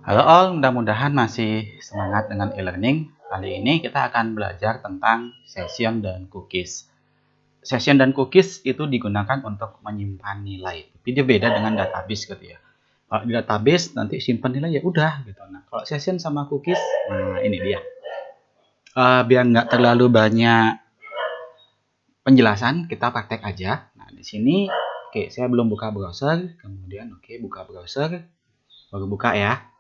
Halo all, mudah-mudahan masih semangat dengan e-learning. Kali ini kita akan belajar tentang session dan cookies. Session dan cookies itu digunakan untuk menyimpan nilai, tapi dia beda dengan database gitu ya. Kalau di database nanti simpan nilai ya udah gitu. Nah, kalau session sama cookies, nah ini dia. Biar nggak terlalu banyak penjelasan, kita praktek aja. Nah, di sini, oke, saya belum buka browser, kemudian oke, buka browser, baru buka ya.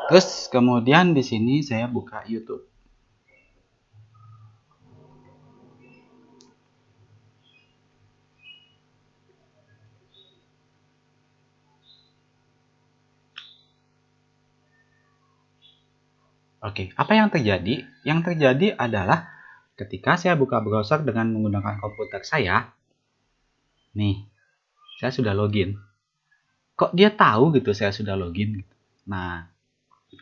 Terus kemudian di sini saya buka YouTube. Oke, apa yang terjadi? Yang terjadi adalah ketika saya buka browser dengan menggunakan komputer saya, nih, saya sudah login. Kok dia tahu gitu saya sudah login? Nah,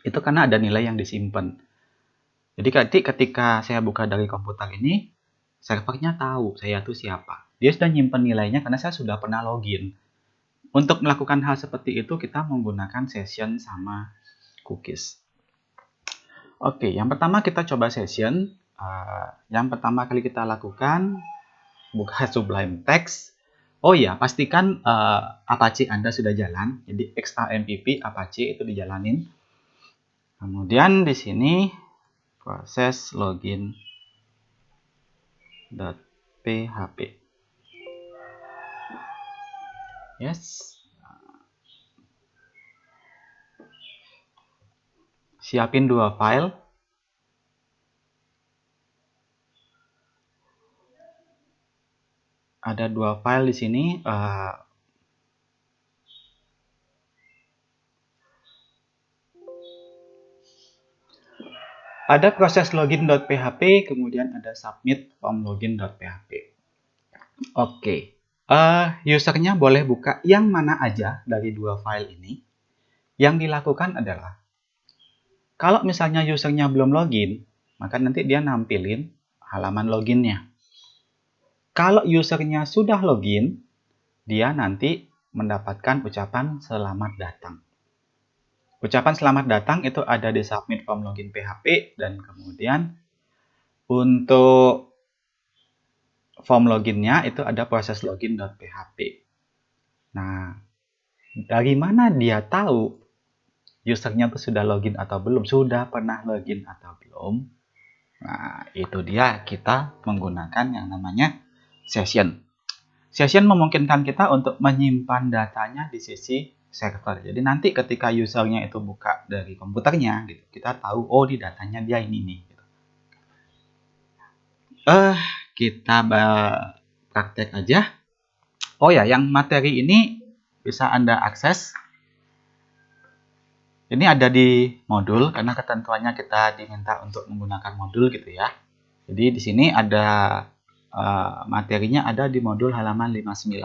itu karena ada nilai yang disimpan. Jadi ketika saya buka dari komputer ini, servernya tahu saya tuh siapa. Dia sudah nyimpen nilainya karena saya sudah pernah login. Untuk melakukan hal seperti itu, kita menggunakan session sama cookies. Oke, yang pertama kita coba session. Yang pertama kali kita lakukan, buka Sublime Text. Oh ya, pastikan Apache Anda sudah jalan. Jadi XAMPP Apache itu dijalanin. Kemudian di sini proses login.php. Yes. Siapin dua file. Ada dua file di sini. Ada proses login.php, kemudian ada submit form login.php. Oke, usernya boleh buka yang mana aja dari dua file ini. Yang dilakukan adalah, kalau misalnya usernya belum login, maka nanti dia nampilin halaman loginnya. Kalau usernya sudah login, dia nanti mendapatkan ucapan selamat datang. Ucapan selamat datang itu ada di submit form login PHP, dan kemudian untuk form loginnya itu ada proses login.php. Nah, dari mana dia tahu usernya tuh sudah login atau belum, sudah pernah login atau belum? Nah, itu dia, kita menggunakan yang namanya session. Session memungkinkan kita untuk menyimpan datanya di sisi server. Jadi nanti ketika usernya itu buka dari komputernya, gitu, kita tahu, oh di datanya dia ini nih. Gitu. Kita praktek aja. Oh ya, yang materi ini bisa Anda akses. Ini ada di modul karena ketentuannya kita diminta untuk menggunakan modul gitu ya. Jadi di sini ada materinya ada di modul halaman 59.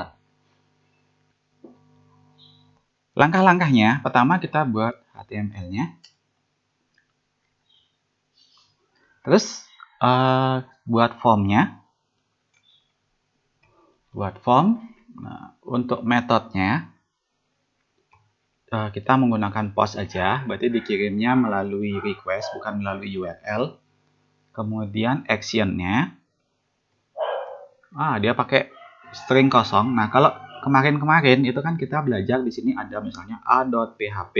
Langkah-langkahnya, pertama kita buat HTML-nya. Terus buat form-nya. Buat form. Nah, untuk metodenya kita menggunakan post aja, berarti dikirimnya melalui request bukan melalui URL. Kemudian action-nya, dia pakai string kosong. Nah, kalau kemarin-kemarin itu kan kita belajar di sini ada misalnya a.php.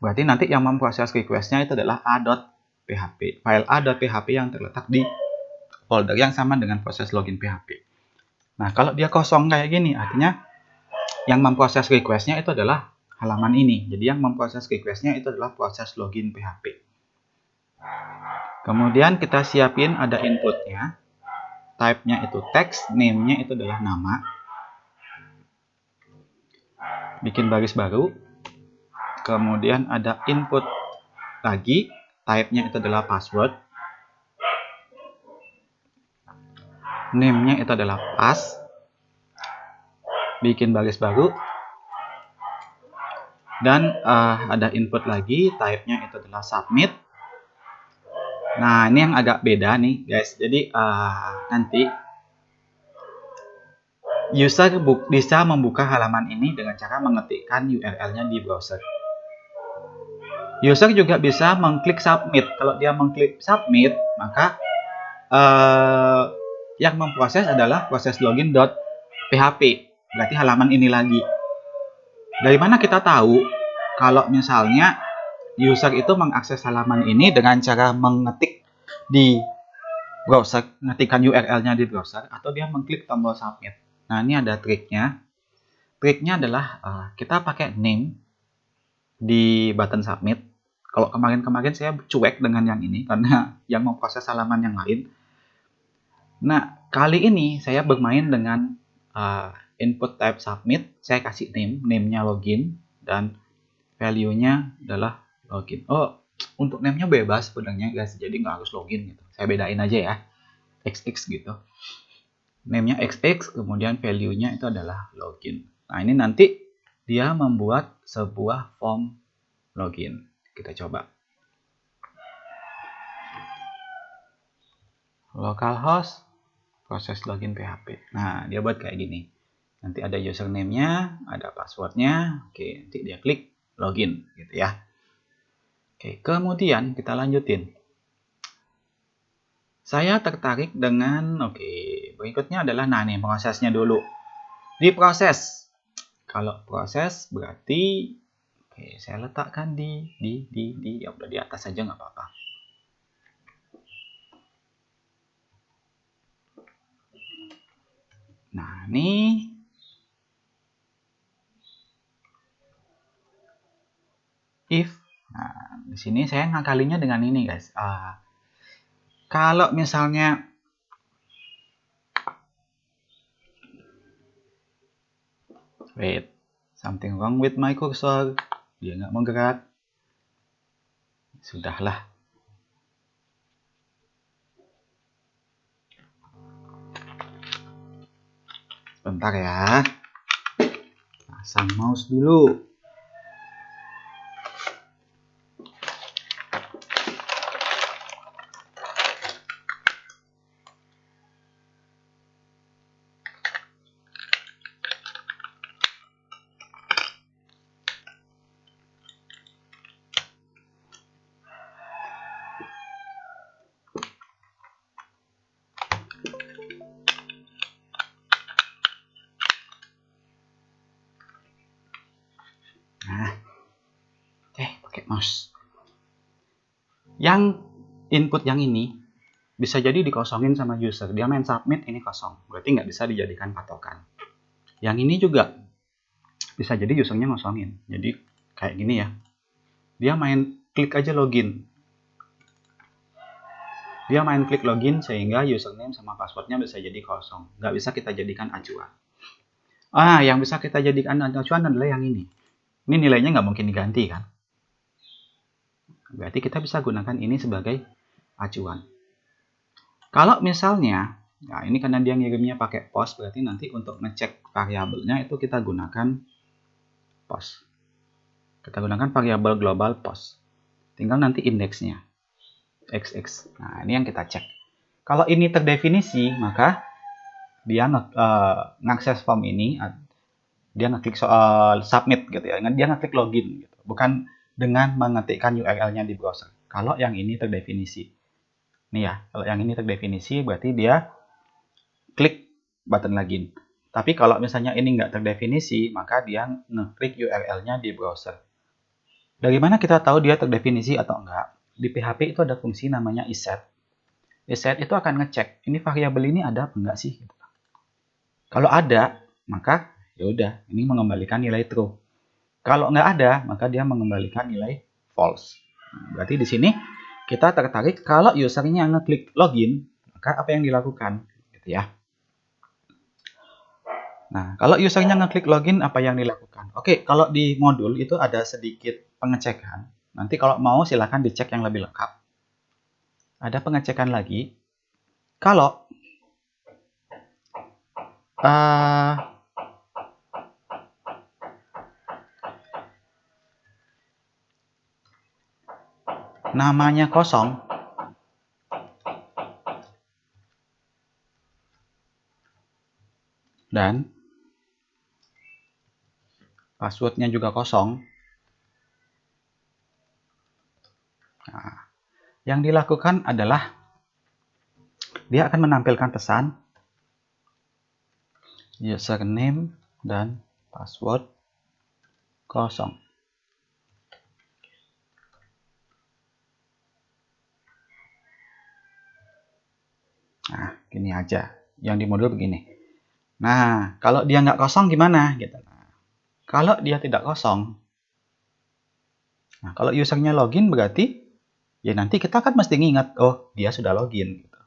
Berarti nanti yang memproses request-nya itu adalah a.php. File a.php yang terletak di folder yang sama dengan proses login PHP. Nah, kalau dia kosong kayak gini, artinya yang memproses request-nya itu adalah halaman ini. Jadi yang memproses request-nya itu adalah proses login PHP. Kemudian kita siapin ada input-nya. Type-nya itu text, name-nya itu adalah nama. Bikin baris baru. Kemudian ada input lagi, type-nya itu adalah password. Name-nya itu adalah pass. Bikin baris baru. Dan ada input lagi, type-nya itu adalah submit. Nah, ini yang agak beda nih guys. Jadi nanti user bisa membuka halaman ini dengan cara mengetikkan URL-nya di browser. User juga bisa mengklik submit. Kalau dia mengklik submit, maka yang memproses adalah proses login.php. Berarti halaman ini lagi. Dari mana kita tahu kalau misalnya user itu mengakses halaman ini dengan cara mengetik di browser, mengetikkan URL-nya di browser, atau dia mengklik tombol submit. Nah, ini ada triknya. Triknya adalah kita pakai name di button submit. Kalau kemarin-kemarin saya cuek dengan yang ini karena yang memproses halaman yang lain. Nah, kali ini saya bermain dengan input type submit. Saya kasih name-nya login, dan value-nya adalah login. Oh, untuk name-nya bebas sebenarnya guys, jadi nggak harus login gitu. Saya bedain aja ya, XX gitu. Name-nya XX, kemudian value-nya itu adalah login. Nah, ini nanti dia membuat sebuah form login. Kita coba. Localhost, proses login PHP. Nah, dia buat kayak gini. Nanti ada username-nya, ada password-nya. Oke, nanti dia klik login gitu ya. Oke, kemudian kita lanjutin. Saya tertarik dengan, berikutnya adalah, nah nih prosesnya dulu. Diproses. Kalau proses berarti, saya letakkan ya udah di atas aja nggak apa-apa. Nah, ini if. Nah, di sini saya ngakalinya dengan ini, guys. Kalau misalnya wait, something wrong with my cursor. Dia nggak menggerak. Sudahlah. Sebentar ya. Pasang mouse dulu. Nah, pakai mouse. Yang input yang ini bisa jadi dikosongin sama user. Dia main submit, ini kosong. Berarti nggak bisa dijadikan patokan. Yang ini juga bisa jadi usernya ngosongin. Jadi kayak gini ya. Dia main klik aja login. Dia main klik login sehingga username sama passwordnya bisa jadi kosong. Nggak bisa kita jadikan acuan. Yang bisa kita jadikan acuan adalah yang ini. Ini nilainya nggak mungkin diganti kan. Berarti kita bisa gunakan ini sebagai acuan. Kalau misalnya, nah ini karena dia ngirimnya pakai post, berarti nanti untuk ngecek variabelnya itu kita gunakan post. Kita gunakan variabel global post. Tinggal nanti indeksnya. XX. Nah, ini yang kita cek. Kalau ini terdefinisi, maka dia ngakses form ini, dia ngeklik soal submit gitu ya. Dia ngeklik login gitu. Bukan dengan mengetikkan URL-nya di browser. Kalau yang ini terdefinisi. Nih ya, kalau yang ini terdefinisi berarti dia klik button login. Tapi kalau misalnya ini nggak terdefinisi, maka dia ngeklik URL-nya di browser. Dari mana kita tahu dia terdefinisi atau enggak? Di PHP itu ada fungsi namanya iset. Iset itu akan ngecek, ini variabel ini ada apa enggak sih? Kalau ada, maka ya udah, ini mengembalikan nilai true. Kalau nggak ada, maka dia mengembalikan nilai false. Nah, berarti di sini kita tertarik kalau usernya ngeklik login, maka apa yang dilakukan? Gitu ya. Nah, kalau usernya ngeklik login, apa yang dilakukan? Oke, kalau di modul itu ada sedikit pengecekan. Nanti kalau mau silahkan dicek yang lebih lengkap. Ada pengecekan lagi. Kalau namanya kosong, dan passwordnya juga kosong. Nah, yang dilakukan adalah dia akan menampilkan pesan username dan password kosong. Nah, gini aja. Yang di modul begini. Nah, kalau dia nggak kosong gimana? Gitu. Nah, kalau dia tidak kosong, nah kalau usernya login berarti ya nanti kita kan mesti ngingat, oh dia sudah login. Gitu.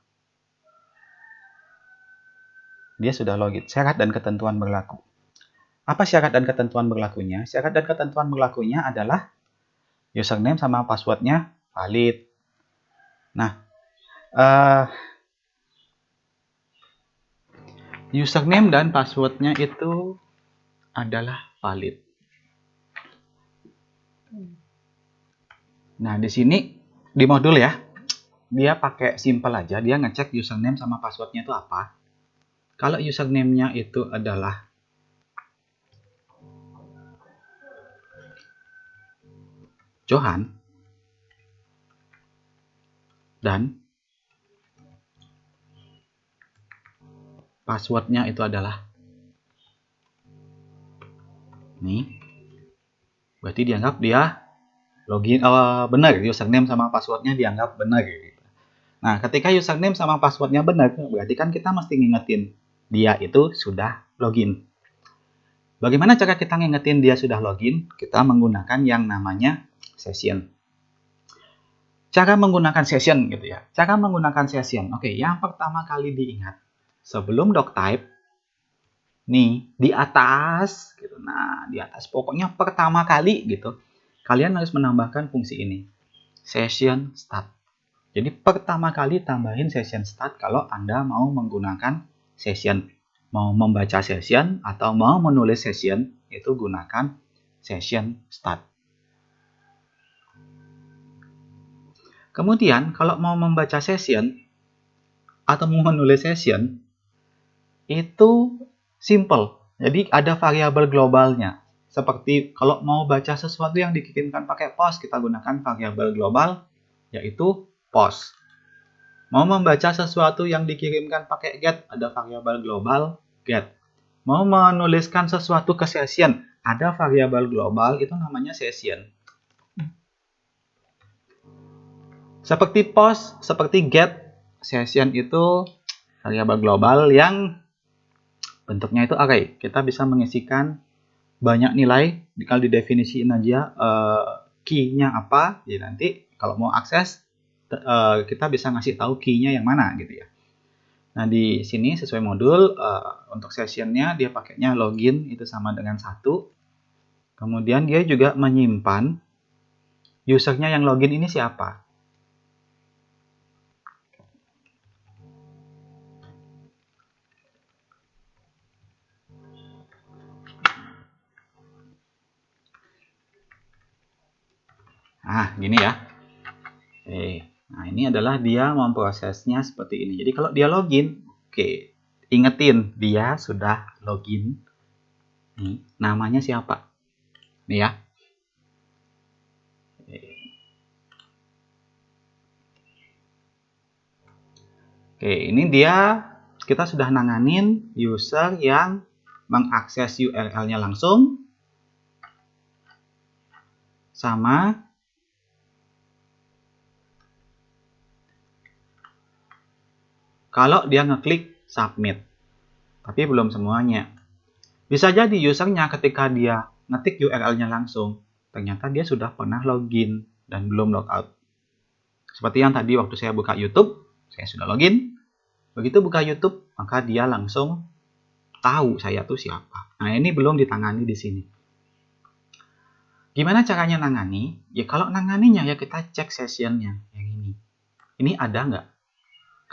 Dia sudah login. Syarat dan ketentuan berlaku. Apa syarat dan ketentuan berlakunya? Syarat dan ketentuan berlakunya adalah username sama passwordnya valid. Nah, username dan passwordnya itu adalah valid. Nah, di sini di modul ya, dia pakai simple aja, dia ngecek username sama passwordnya itu apa. Kalau username-nya itu adalah Johan dan passwordnya itu adalah nih, berarti dianggap dia login benar, username sama passwordnya dianggap benar. Nah, ketika username sama passwordnya benar, berarti kan kita mesti ngingetin dia itu sudah login. Bagaimana cara kita ngingetin dia sudah login? Kita menggunakan yang namanya session. Cara menggunakan session gitu ya. Cara menggunakan session. Oke, yang pertama kali diingat, sebelum doctype, nih di atas gitu. Nah, di atas pokoknya pertama kali gitu. Kalian harus menambahkan fungsi ini. Session start. Jadi pertama kali tambahin session start kalau Anda mau menggunakan session. Mau membaca session atau mau menulis session, itu gunakan session start. Kemudian kalau mau membaca session atau mau menulis session, itu simple. Jadi ada variabel globalnya. Seperti kalau mau baca sesuatu yang dikirimkan pakai post, kita gunakan variabel global, yaitu post. Mau membaca sesuatu yang dikirimkan pakai get, ada variabel global get. Mau menuliskan sesuatu ke session, ada variabel global, itu namanya session. Seperti post, seperti get, session itu variabel global yang bentuknya itu array. Kita bisa mengisikan banyak nilai, kalau didefinisiin aja key-nya apa, ya nanti kalau mau akses kita bisa ngasih tahu key-nya yang mana gitu ya. Nah, di sini sesuai modul, untuk sessionnya dia pakainya login itu sama dengan 1. Kemudian dia juga menyimpan usernya yang login ini siapa. Nah, gini ya. Nah, ini adalah dia memprosesnya seperti ini. Jadi kalau dia login, oke, ingetin dia sudah login. Nih, namanya siapa? Nih ya. Oke, ini dia kita sudah nanganin user yang mengakses URL-nya langsung sama kalau dia ngeklik submit. Tapi belum semuanya. Bisa jadi usernya ketika dia ngetik URL-nya langsung, ternyata dia sudah pernah login dan belum logout. Seperti yang tadi waktu saya buka YouTube, saya sudah login. Begitu buka YouTube, maka dia langsung tahu saya tuh siapa. Nah, ini belum ditangani di sini. Gimana caranya nangani? Ya kalau nanganinya ya kita cek sessionnya yang ini. Ini ada nggak?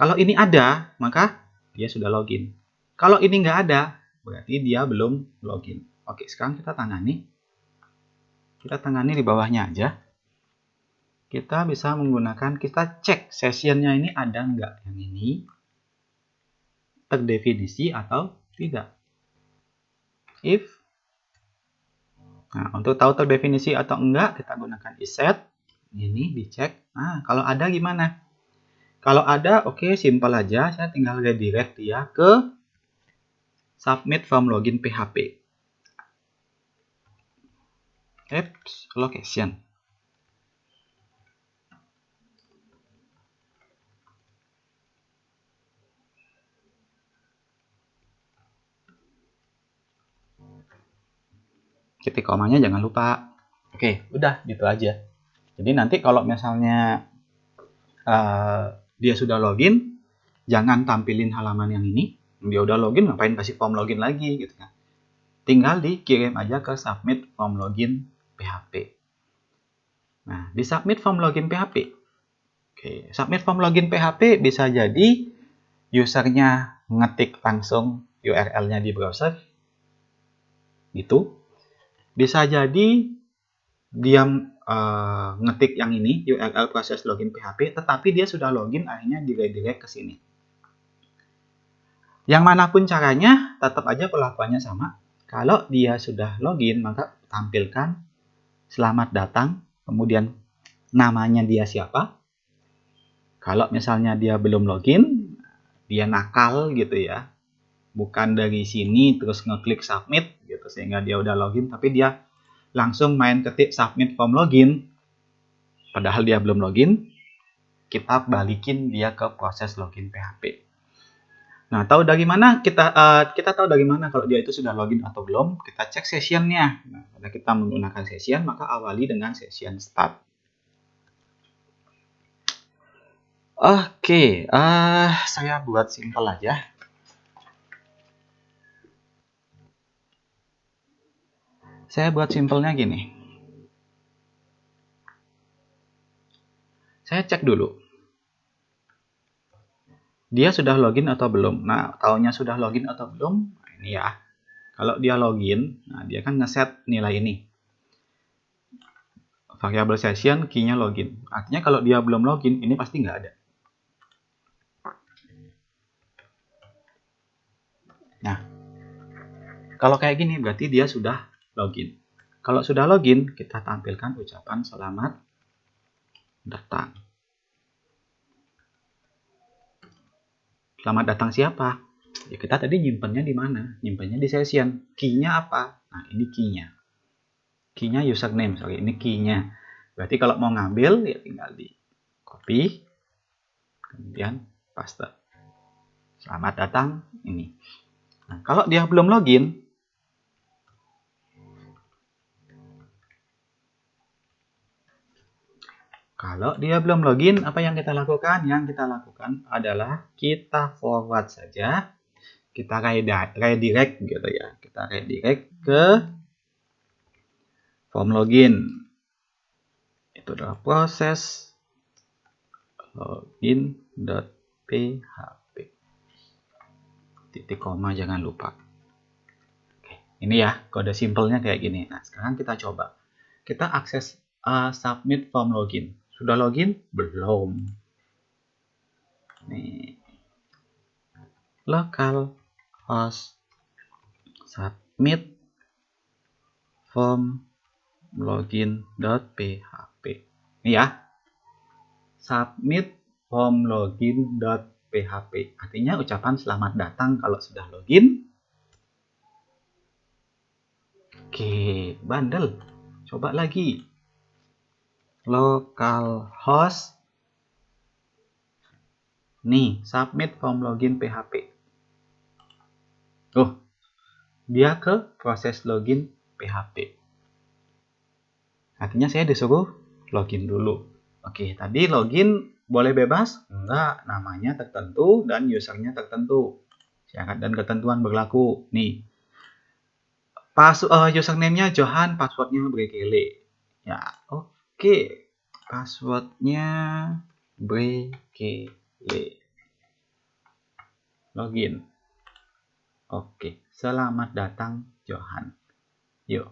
Kalau ini ada, maka dia sudah login. Kalau ini nggak ada, berarti dia belum login. Oke, sekarang kita tangani. Kita tangani di bawahnya aja. Kita bisa menggunakan, kita cek sessionnya ini ada nggak yang ini. Terdefinisi atau tidak. If Nah, untuk tahu terdefinisi atau enggak, kita gunakan iset. Ini dicek. Nah, kalau ada gimana? Kalau ada, oke, simple aja. Saya tinggal redirect dia ke submit from login PHP. Apps location. Titik komanya jangan lupa. Oke, udah gitu aja. Jadi nanti kalau misalnya dia sudah login, jangan tampilin halaman yang ini. Dia udah login, ngapain kasih form login lagi gitu kan. Tinggal dikirim aja ke submit form login PHP. Nah, di submit form login PHP. Oke, submit form login PHP bisa jadi usernya ngetik langsung URL-nya di browser. Gitu. Bisa jadi dia ngetik yang ini URL proses login PHP, tetapi dia sudah login, akhirnya direct ke sini. Yang manapun caranya, tetap aja perlakuannya sama. Kalau dia sudah login, maka tampilkan selamat datang, kemudian namanya dia siapa. Kalau misalnya dia belum login, dia nakal gitu ya, bukan dari sini terus ngeklik submit gitu sehingga dia udah login, tapi dia langsung main ketik submit form login, padahal dia belum login, kita balikin dia ke proses login PHP. Nah, tahu dari mana kita tahu dari mana kalau dia itu sudah login atau belum? Kita cek sessionnya. Nah, pada kita menggunakan session, maka awali dengan session start. Oke, saya buat simple aja. Saya buat simpelnya gini. Saya cek dulu. Dia sudah login atau belum? Nah, taunya sudah login atau belum? Nah, ini ya. Kalau dia login, nah dia kan ngeset nilai ini. Variable session, key-nya login. Artinya kalau dia belum login, ini pasti nggak ada. Nah, kalau kayak gini berarti dia sudah login. Kalau sudah login, kita tampilkan ucapan selamat datang. Selamat datang siapa? Ya kita tadi nyimpennya di mana? Nyimpennya di session. Key-nya apa? Nah, ini key-nya. Key-nya username, sorry, ini key-nya. Berarti kalau mau ngambil, ya tinggal di copy, kemudian paste. Selamat datang, ini. Nah, kalau dia belum login, apa yang kita lakukan? Yang kita lakukan adalah kita forward saja, kita redirect gitu ya. Kita redirect ke form login. Itu adalah proses login.php. Titik koma jangan lupa. Oke, ini ya kode simpelnya kayak gini. Nah, sekarang kita coba. Kita akses submit form login. Sudah login? Belum. Nih. Localhost submit form login.php. Ini ya. Submit form login.php. Artinya ucapan selamat datang kalau sudah login. Oke, bandel. Coba lagi. Localhost. Nih, submit form login PHP. Oh, dia ke proses login PHP. Artinya saya disuruh login dulu. Oke, tadi login boleh bebas? Enggak, namanya tertentu dan usernya tertentu. Syarat dan ketentuan berlaku. Nih, username-nya Johan, passwordnya Brekele. Ya, oke. Passwordnya Brekele. Login. Oke, selamat datang Johan. Yuk,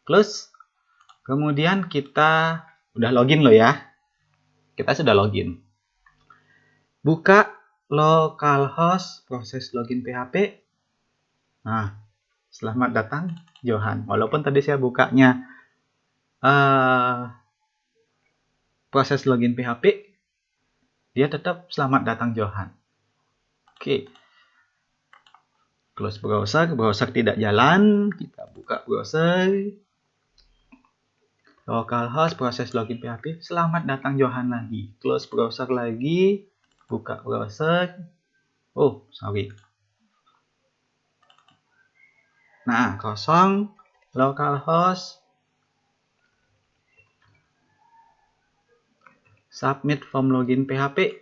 close. Kemudian kita udah login loh ya. Kita sudah login. Buka localhost proses login PHP. Nah, Selamat datang Johan. Walaupun tadi saya bukanya proses login PHP, dia tetap selamat datang Johan. Oke. Close browser, browser tidak jalan, kita buka browser. Localhost, proses login PHP, selamat datang Johan lagi. Close browser lagi, buka browser. Oh, sorry. Nah, kosong, localhost, submit form login PHP,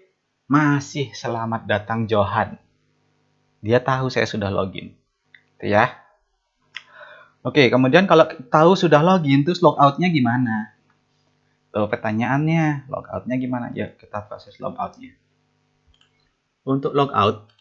masih selamat datang Johan. Dia tahu saya sudah login. Itu ya. Oke, kemudian kalau tahu sudah login, terus logoutnya gimana? Tuh pertanyaannya, logoutnya gimana? Ya, kita proses logoutnya. Untuk logout,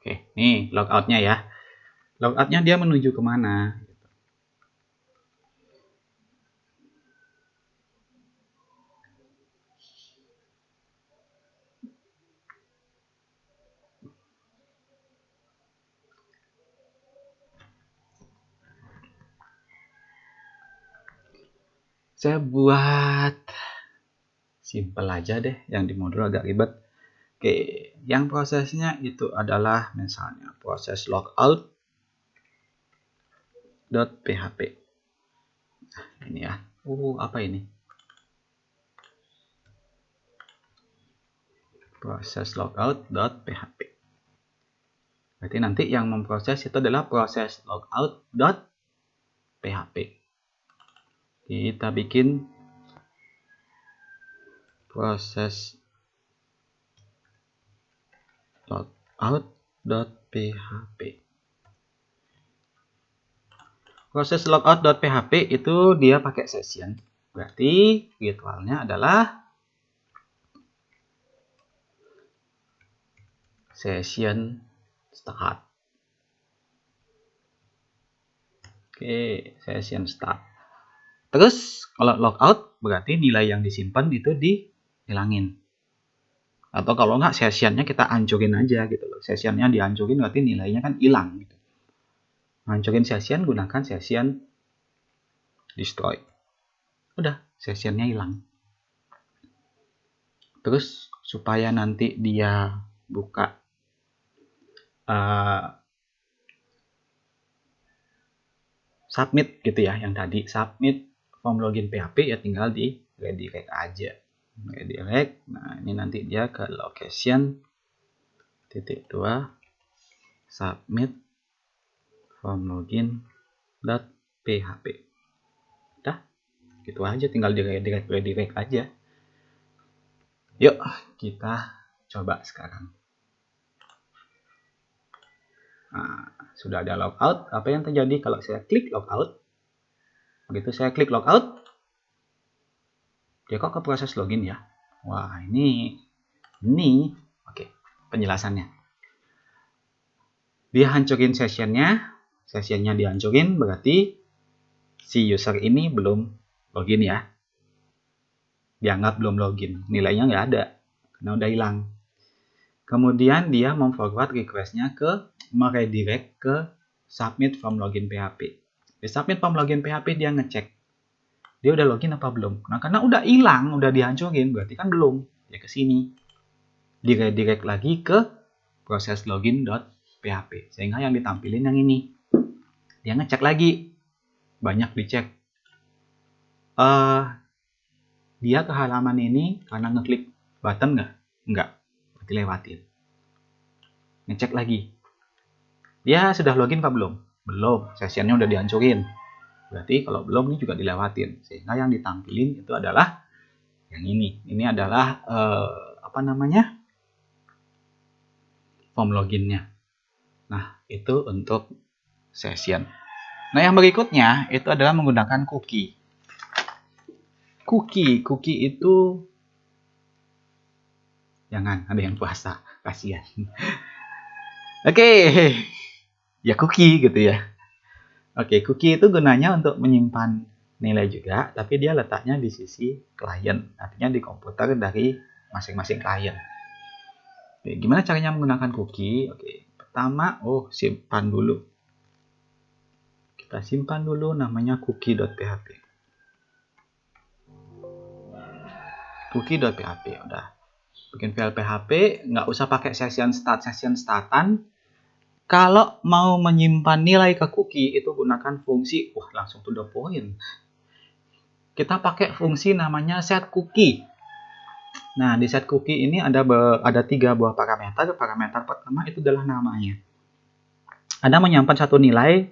oke, nih logoutnya ya. Logoutnya dia menuju kemana? Saya buat simple aja deh, yang di modul agak ribet. Oke, yang prosesnya itu adalah misalnya proses logout.php. Nah, ini ya. Apa ini? Proses logout.php. Berarti nanti yang memproses itu adalah proses logout.php. Kita bikin proses logout.php. Proses logout.php itu dia pakai session. Berarti ritualnya adalah session start. Oke, session start. Terus kalau logout berarti nilai yang disimpan itu dihilangin. Atau kalau enggak sessionnya kita hancurin aja gitu loh. Sessionnya dihancurin berarti nilainya kan hilang gitu. Hancurin session, gunakan session destroy. Udah, sessionnya hilang. Terus supaya nanti dia buka submit gitu ya, yang tadi submit form login PHP ya tinggal di redirect aja. Redirect, nah ini nanti dia ke location .2 submit form login .php. Udah, gitu aja, tinggal di redirect aja. Yuk, kita coba sekarang. Nah, sudah ada logout. Apa yang terjadi kalau saya klik logout? Begitu saya klik logout, dia kok ke proses login ya? Wah, ini oke, penjelasannya. Dia hancurin sessionnya dihancurin berarti si user ini belum login ya. Dianggap belum login, nilainya nggak ada, karena udah hilang. Kemudian dia memforward requestnya ke meredirect ke submit form login PHP. Di submit form login PHP dia ngecek dia udah login apa belum. Nah, karena udah hilang, udah dihancurin, berarti kan belum. Ya ke sini. Di-redirect lagi ke proses login.php. Sehingga yang ditampilin yang ini. Dia ngecek lagi. Banyak dicek. Dia ke halaman ini karena ngeklik button nggak? Nggak. Berarti lewatin. Ngecek lagi. Dia sudah login apa belum? Belum. Sessionnya udah dihancurin. Berarti kalau belum ini juga dilewatin. Sehingga yang ditampilin itu adalah yang ini. Ini adalah apa namanya? form loginnya. Nah, itu untuk session. Nah, yang berikutnya itu adalah menggunakan cookie. Cookie itu jangan ada yang puasa, kasihan. Oke, ya cookie gitu ya. Oke, cookie itu gunanya untuk menyimpan nilai juga, tapi dia letaknya di sisi klien, artinya di komputer dari masing-masing klien. Oke, gimana caranya menggunakan cookie? Oke, pertama, simpan dulu. Kita simpan dulu namanya cookie.php. Cookie.php, udah. Bikin file PHP, nggak usah pakai session startan. Kalau mau menyimpan nilai ke cookie, itu gunakan fungsi, langsung to the point. Kita pakai fungsi namanya set cookie. Nah, di set cookie ini ada 3 buah parameter. Parameter pertama itu adalah namanya. Anda menyimpan satu nilai,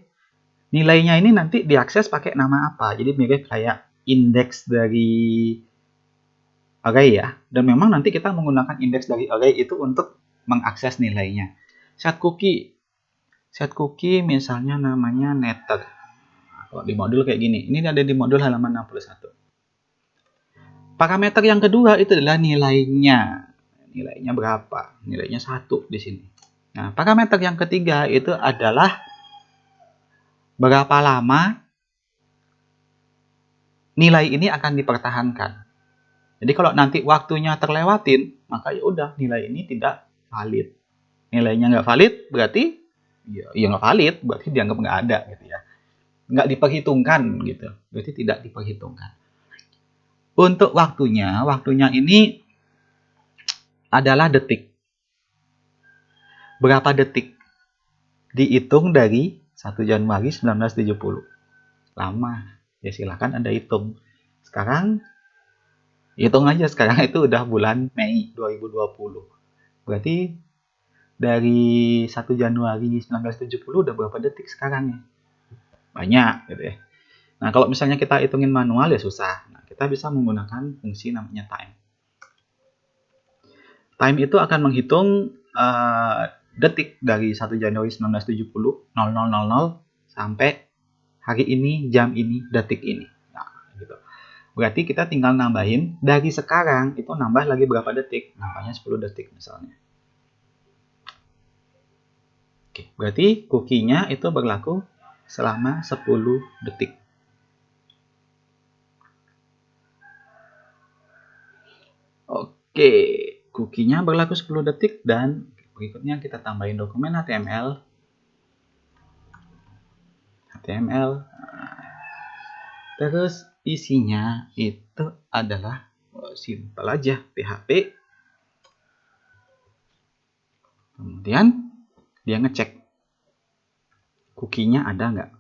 nilainya ini nanti diakses pakai nama apa. Jadi mirip kayak indeks dari array ya. Dan memang nanti kita menggunakan indeks dari array itu untuk mengakses nilainya. Set cookie misalnya namanya netter. Kalau di modul kayak gini, ini ada di modul halaman 61. Parameter yang kedua itu adalah nilainya. Nilainya berapa? Nilainya 1 di sini. Nah, parameter yang ketiga itu adalah berapa lama nilai ini akan dipertahankan. Jadi kalau nanti waktunya terlewatin, maka ya udah nilai ini tidak valid. Nilainya nggak valid berarti ya nggak valid, berarti dianggap nggak ada gitu ya. Nggak diperhitungkan gitu, berarti tidak diperhitungkan. Untuk waktunya ini adalah detik. Berapa detik? Dihitung dari 1 Januari 1970. Lama. Ya silakan Anda hitung. Sekarang hitung aja, sekarang itu udah bulan Mei 2020. Berarti dari 1 Januari 1970 udah berapa detik sekarang ya? Banyak gitu ya. Nah, kalau misalnya kita hitungin manual ya susah. Nah, kita bisa menggunakan fungsi namanya time. Time itu akan menghitung detik dari 1 Januari 1970 0000 sampai hari ini, jam ini, detik ini. Nah, gitu. Berarti kita tinggal nambahin dari sekarang itu nambah lagi berapa detik? Nambahnya 10 detik misalnya. Oke, berarti cookie-nya itu berlaku selama 10 detik. Oke, cookie-nya berlaku 10 detik dan berikutnya kita tambahin dokumen HTML. Terus isinya itu adalah simpel aja PHP. Kemudian dia ngecek cookie-nya ada nggak.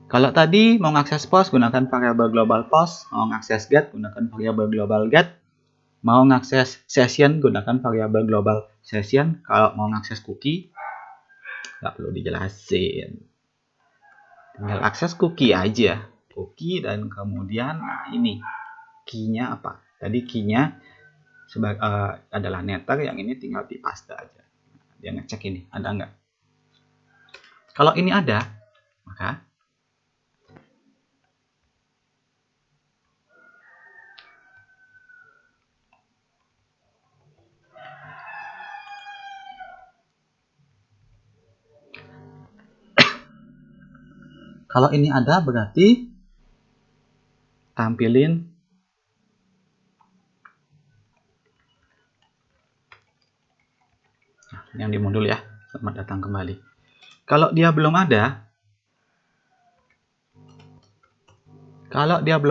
Kalau tadi mau ngakses post gunakan variabel global post, mau ngakses get gunakan variabel global get, mau ngakses session gunakan variabel global session. Kalau mau ngakses cookie nggak perlu dijelasin, tinggal akses cookie aja, cookie dan kemudian ini key-nya apa? Tadi key-nya adalah netter, yang ini tinggal dipaste aja. Dia ngecek ini ada nggak. Kalau ini ada, maka kalau ini ada berarti tampilin yang di modul ya. Selamat datang kembali. Kalau dia belum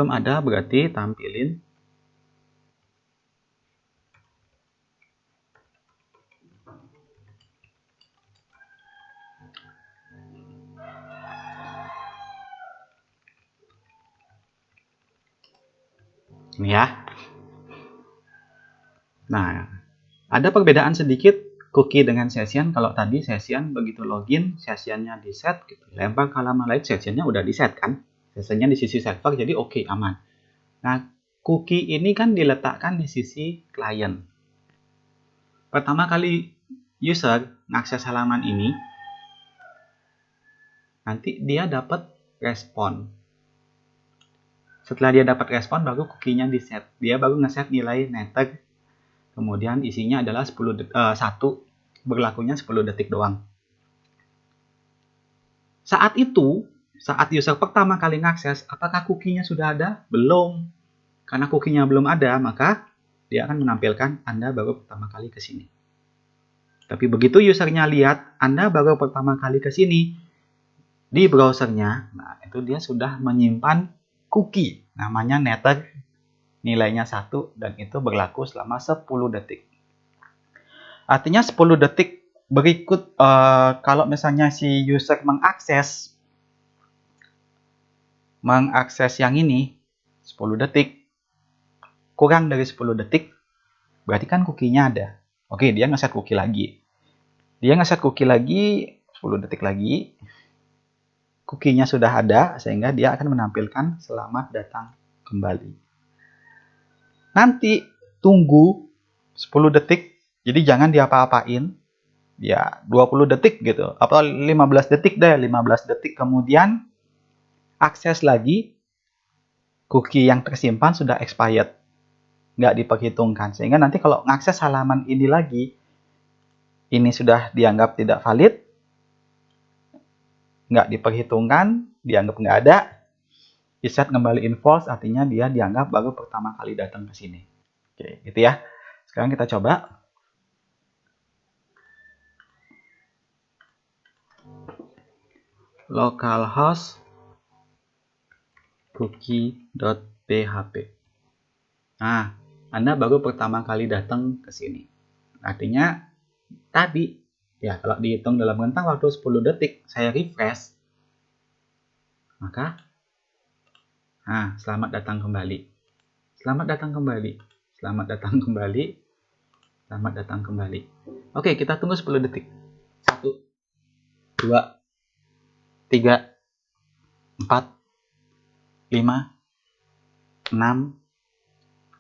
ada berarti tampilin ini ya. Nah, ada perbedaan sedikit cookie dengan session. Kalau tadi session begitu login, sessionnya di set, gitu. Lempar ke halaman lain, sessionnya udah di set kan. Sessionnya di sisi server, jadi oke, aman. Nah, cookie ini kan diletakkan di sisi klien. pertama kali user ngakses halaman ini, nanti dia dapat respon. Setelah dia dapat respon, baru cookie-nya di-set. Dia baru nge-set nilai netag. Kemudian isinya adalah 1, berlakunya 10 detik doang. Saat itu, saat user pertama kali ngakses, apakah cookie-nya sudah ada? Belum. Karena cookie-nya belum ada, maka dia akan menampilkan Anda baru pertama kali ke sini. Tapi begitu usernya lihat Anda baru pertama kali ke sini di browsernya, nah itu dia sudah menyimpan cookie namanya netag, nilainya 1, dan itu berlaku selama 10 detik. Artinya 10 detik berikut, kalau misalnya si user mengakses yang ini 10 detik, kurang dari 10 detik, berarti kan cookie-nya ada. Oke, dia nge-set cookie lagi. Dia nge-set cookie lagi 10 detik lagi. Cookie-nya sudah ada, sehingga dia akan menampilkan selamat datang kembali. Nanti tunggu 10 detik, jadi jangan diapa-apain. Ya, 20 detik gitu, atau 15 detik deh, 15 detik kemudian akses lagi, cookie yang tersimpan sudah expired, nggak diperhitungkan. Sehingga nanti kalau ngakses halaman ini lagi, ini sudah dianggap tidak valid, nggak diperhitungkan, dianggap nggak ada, di-set ngembaliin false, artinya dia dianggap baru pertama kali datang ke sini. Oke, gitu ya. Sekarang kita coba. Localhost cookie.php. Nah, Anda baru pertama kali datang ke sini. Artinya tadi, ya kalau dihitung dalam rentang waktu 10 detik, saya refresh, maka selamat datang kembali. Selamat datang kembali. Selamat datang kembali. Selamat datang kembali. Oke, kita tunggu 10 detik. 1, 2, 3, 4, 5, 6,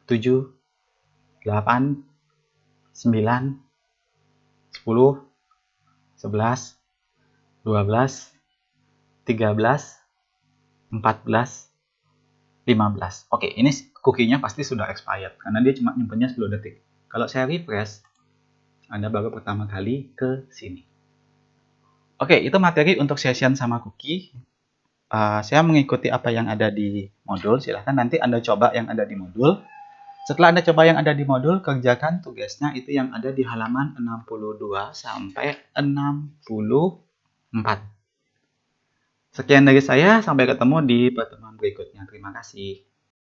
7, 8, 9, 10, 11, 12, 13, 14, 15. Oke, ini cookie-nya pasti sudah expired karena dia cuma nyimpennya 10 detik. Kalau saya refresh, Anda baru pertama kali ke sini. Oke, itu materi untuk session sama cookie. Saya mengikuti apa yang ada di modul. Silahkan nanti Anda coba yang ada di modul. Setelah Anda coba yang ada di modul, kerjakan tugasnya itu yang ada di halaman 62 sampai 64. Sekian dari saya, sampai ketemu di pertemuan berikutnya. Terima kasih.